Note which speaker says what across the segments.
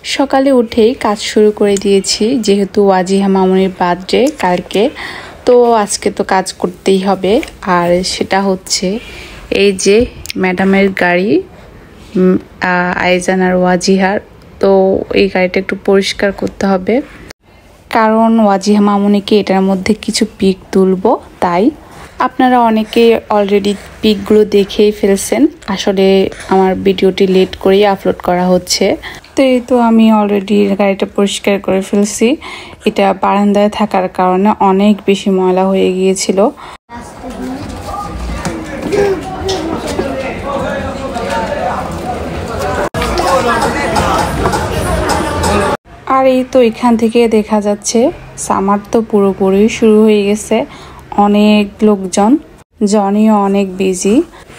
Speaker 1: সকালে উঠেই কাজ শুরু করে দিয়েছি, যেহেতু ওয়াজিহা মামুনির বার্থডে কালকে, তো আজকে তো কাজ করতেই হবে। আর সেটা হচ্ছে এই যে ম্যাডামের গাড়ি, আইজান আর ওয়াজিহার। তো এই গাড়িটা একটু পরিষ্কার করতে হবে, কারণ ওয়াজিহা মামুনিকে এটার মধ্যে কিছু পিক তুলবো। তাই আপনারা অনেকে অলরেডি পিকগুলো দেখেই ফেলছেন। আসলে আমার ভিডিওটি লেট করেই আপলোড করা হচ্ছে। তো এই তো আমি অলরেডি গাড়িটা পরিষ্কার করে ফেলছি। এটা বারান্দায় থাকার কারণে অনেক বেশি ময়লা হয়ে গিয়েছিল। আর এই তো এখান থেকে দেখা যাচ্ছে সামার তো পুরোপুরি শুরু হয়ে গেছে, অনেক লোকজন, জনিও অনেক বিজি।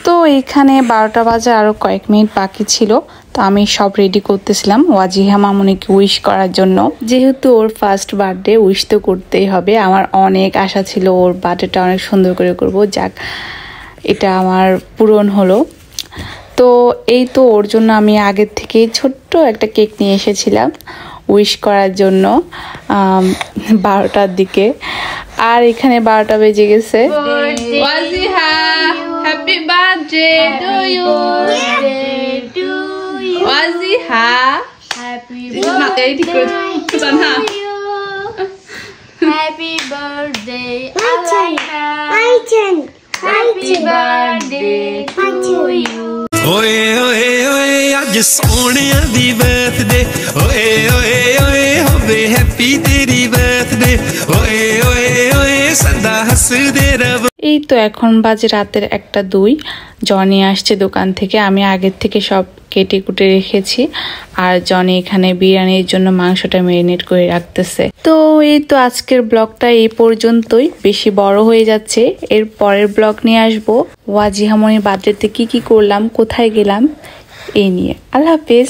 Speaker 1: তো এখানে 12টা বাজে আরো কয়েক মিনিট বাকি ছিল। তো আমি সব রেডি করতেছিলাম ওয়াজিহা মামুনিকে উইশ করার জন্য, যেহেতু ওর ফার্স্ট বার্থডে, উইশ তো করতেই হবে। আমার অনেক আশা ছিল ওর বার্থডেটা অনেক সুন্দর করে করব, যাক এটা আমার পূরণ হলো। তো এই তো ওর জন্য আমি আগের থেকে ছোট্ট একটা কেক নিয়ে এসেছিলাম উইশ করার জন্য 12টার দিকে। আর এখানে 12টা বেজে গেছে। Wajiha happy birthday to you, Wajiha happy birthday to you, happy birthday Alaiha, happy birthday to you.
Speaker 2: ओए ओए ओए अज सोनिया दी बर्थडे, ओए ओए ओए होवे हैप्पी तेरी बर्थडे, ओए ओए ओए सदा हंस दे रब।
Speaker 1: এই তো এখন বাজে রাতের 1টা 2। জনি আসছে দোকান থেকে, আমি আগের থেকে সব কেটে কুটে রেখেছি। আর জনি এখানে বিরিয়ানির জন্য মাংসটা ম্যারিনেট করে রাখতেছে। তো এই তো আজকের ব্লগটা এই পর্যন্তই, বেশি বড় হয়ে যাচ্ছে। এর পরের ব্লগ নিয়ে আসবো ওয়াজিহা মামুনির বার্থডেতে কি কি করলাম, কোথায় গেলাম এই নিয়ে। আল্লাহ হাফেজ।